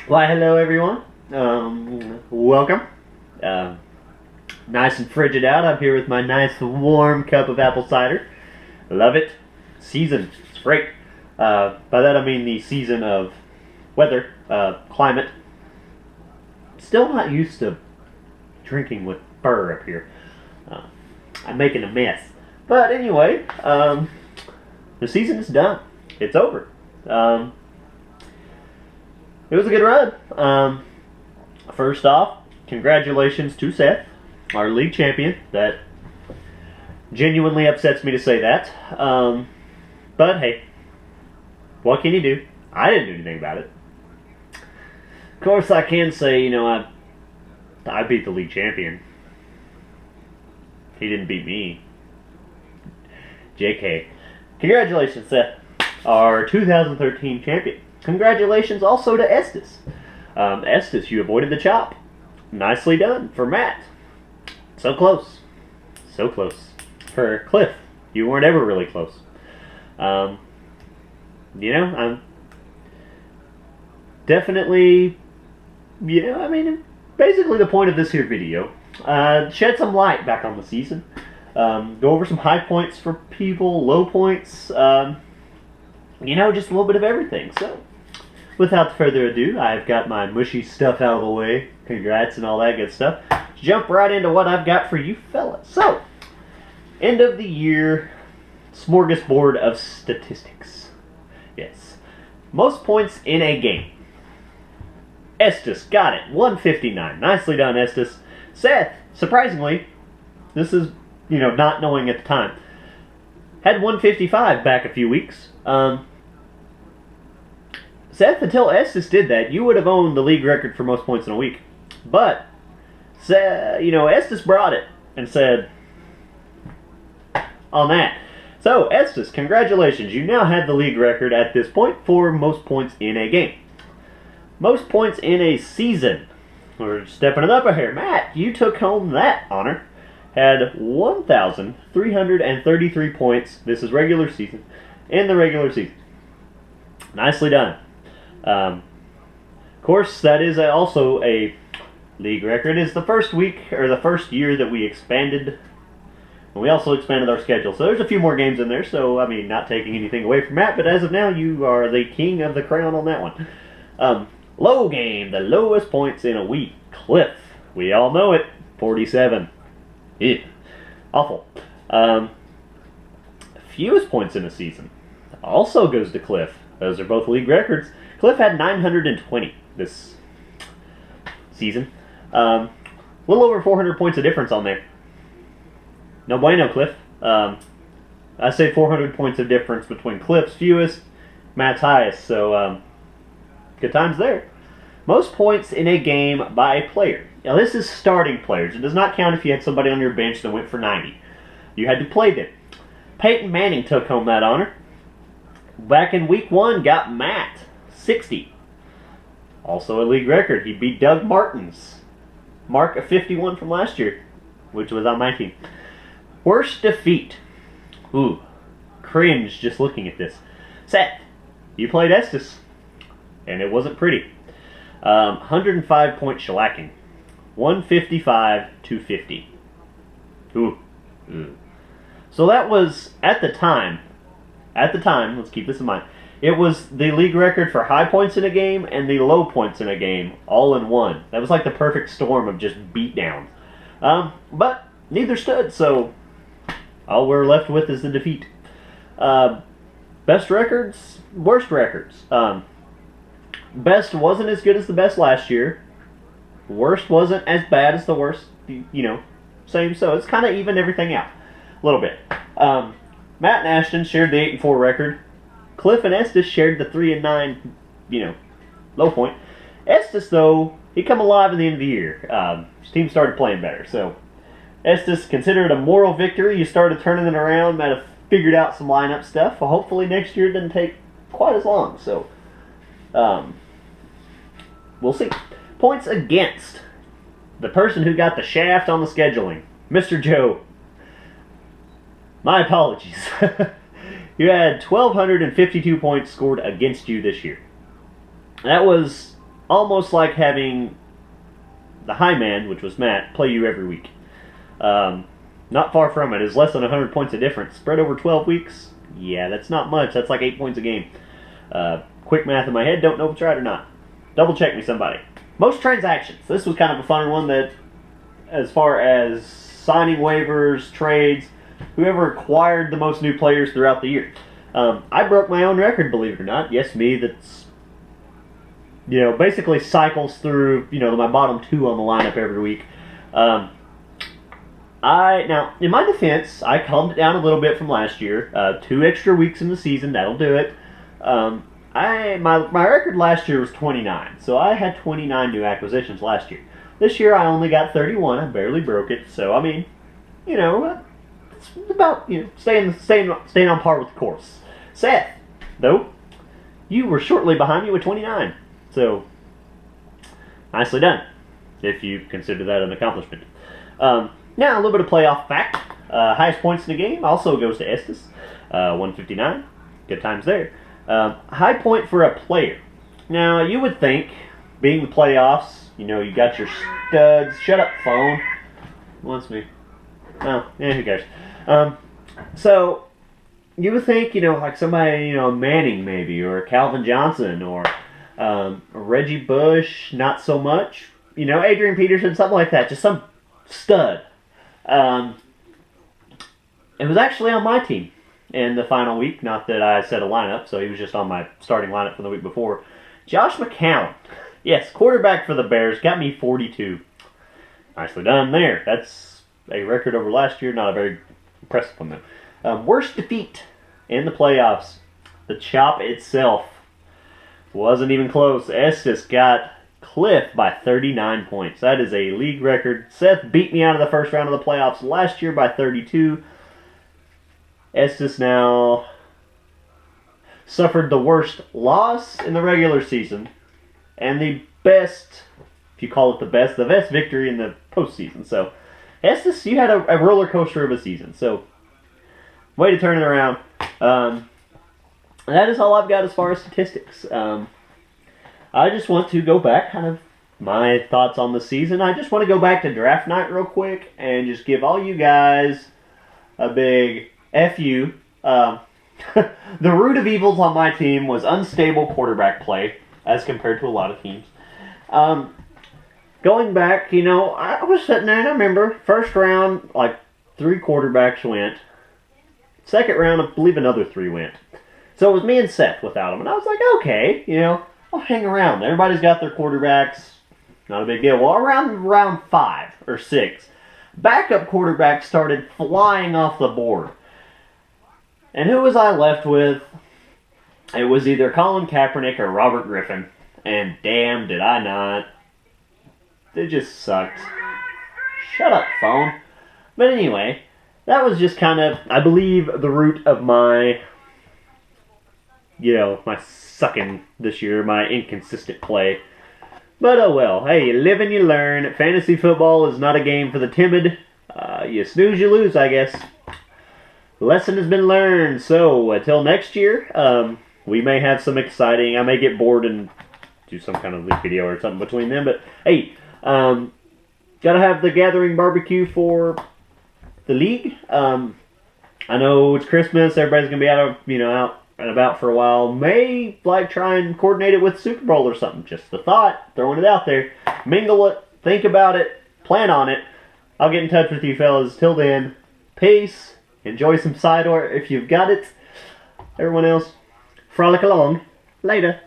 Why, hello everyone. Welcome. Nice and frigid out. I'm here with my nice warm cup of apple cider. Love it. Season. It's great. By that I mean the season of weather, climate. Still not used to drinking with fur up here. I'm making a mess. But anyway, the season is done. It's over. It was a good run. First off, congratulations to Seth, our league champion. That genuinely upsets me to say that. But hey, what can you do? I didn't do anything about it. Of course, I can say, I beat the league champion. He didn't beat me. JK. Congratulations, Seth, our 2013 champion. Congratulations also to Estes. Estes, you avoided the chop. Nicely done for Matt. So close. So close. For Cliff, you weren't ever really close. I'm definitely, basically the point of this here video, shed some light back on the season. Go over some high points for people, low points, just a little bit of everything. So, without further ado, I've got my mushy stuff out of the way. Congrats and all that good stuff. Let's jump right into what I've got for you fellas. So, end of the year smorgasbord of statistics. Yes. Most points in a game. Estes got it. 159. Nicely done, Estes. Seth, surprisingly, this is, not knowing at the time, had 155 back a few weeks. Seth, until Estes did that, you would have owned the league record for most points in a week. But, Estes brought it and said, on that. So, Estes, congratulations. You now have the league record at this point for most points in a game. Most points in a season. We're stepping it up a hair. Matt, you took home that honor. Had 1,333 points. This is regular season. In the regular season. Nicely done. Of course, that is also a league record. It's the first week, or the first year that we expanded. And we also expanded our schedule. So there's a few more games in there. So, not taking anything away from Matt. But as of now, you are the king of the crown on that one. Low game. The lowest points in a week. Cliff. We all know it. 47. Ew. Awful. Fewest points in a season. Also goes to Cliff. Those are both league records. Cliff had 920 this season. A little over 400 points of difference on there. No bueno, Cliff. I say 400 points of difference between Cliff's fewest, Matt's highest. So, good times there. Most points in a game by a player. Now, this is starting players. It does not count if you had somebody on your bench that went for 90. You had to play them. Peyton Manning took home that honor. Back in week 1, got Matt, 60. Also a league record. He beat Doug Martin's mark of 51 from last year, which was on my team. Worst defeat. Ooh, cringe just looking at this. Seth, you played Estes, and it wasn't pretty. 105 point shellacking. 155 to 50. Ooh. So that was, at the time, let's keep this in mind, it was the league record for high points in a game and the low points in a game, all in one. That was like the perfect storm of just beatdown. But neither stood, so all we're left with is the defeat. Best records, worst records. Best wasn't as good as the best last year. Worst wasn't as bad as the worst, same. So it's kind of evened everything out a little bit. Matt and Ashton shared the 8-4 record. Cliff and Estes shared the 3-9, low point. Estes, though, he come alive in the end of the year. His team started playing better. So Estes considered a moral victory. You started turning it around. Might have figured out some lineup stuff. Well, hopefully next year it doesn't take quite as long. So we'll see. Points against. The person who got the shaft on the scheduling. Mr. Joe. My apologies. You had 1,252 points scored against you this year. That was almost like having the high man, which was Matt, play you every week. Not far from it. It's less than 100 points of difference. Spread over 12 weeks? Yeah, that's not much. That's like 8 points a game. Quick math in my head. Don't know if it's right or not. Double check me, somebody. Most transactions. This was kind of a fun one that, as far as signing waivers, trades, whoever acquired the most new players throughout the year. I broke my own record, believe it or not. Yes, me, that's, basically cycles through, my bottom 2 on the lineup every week. Now, in my defense, I calmed it down a little bit from last year. 2 extra weeks in the season, that'll do it. My record last year was 29, so I had 29 new acquisitions last year. This year I only got 31. I barely broke it, so I mean, it's about staying on par with the course. Seth, though, you were shortly behind me with 29, so nicely done, if you consider that an accomplishment. Now a little bit of playoff fact. Highest points in the game also goes to Estes, 159. Good times there. High point for a player. Now, you would think, being the playoffs, you got your studs. Shut up, phone. Wants me. Oh, yeah, who cares? So, you would think, like somebody, Manning maybe, or Calvin Johnson, or Reggie Bush, not so much. Adrian Peterson, something like that. Just some stud. It was actually on my team in the final week. Not that I set a lineup, so he was just on my starting lineup from the week before. Josh McCown. Yes, quarterback for the Bears. Got me 42. Nicely done there. That's a record over last year. Not a very impressive one, though. Worst defeat in the playoffs. The chop itself wasn't even close. Estes got Cliff by 39 points. That is a league record. Seth beat me out of the first round of the playoffs last year by 32. Estes now suffered the worst loss in the regular season and the best, if you call it the best victory in the postseason. So, Estes, you had a roller coaster of a season. So, way to turn it around. That is all I've got as far as statistics. I just want to go back, kind of my thoughts on the season. I just want to go back to draft night real quick and just give all you guys a big F you. The root of evils on my team was unstable quarterback play as compared to a lot of teams. Going back, I was sitting there and I remember first round, like 3 quarterbacks went. Second round, I believe another 3 went. So it was me and Seth without them. And I was like, okay, I'll hang around. Everybody's got their quarterbacks. Not a big deal. Well, around round 5 or 6, backup quarterbacks started flying off the board. And who was I left with? It was either Colin Kaepernick or Robert Griffin. And damn, did I not. They just sucked. Shut up, phone. But anyway, that was just kind of, I believe, the root of my, my sucking this year, my inconsistent play. But oh well. Hey, you live and you learn. Fantasy football is not a game for the timid. You snooze, you lose, I guess. The lesson has been learned. So, until next year, we may have some exciting, I may get bored and do some kind of leak video or something between them. But, hey, gotta have the gathering barbecue for the league. I know it's Christmas. Everybody's gonna be out and about for a while. May try and coordinate it with Super Bowl or something. Just the thought, throwing it out there. Mingle it, think about it, plan on it. I'll get in touch with you fellas. Till then, peace. Enjoy some cider if you've got it. Everyone else, frolic along. Later.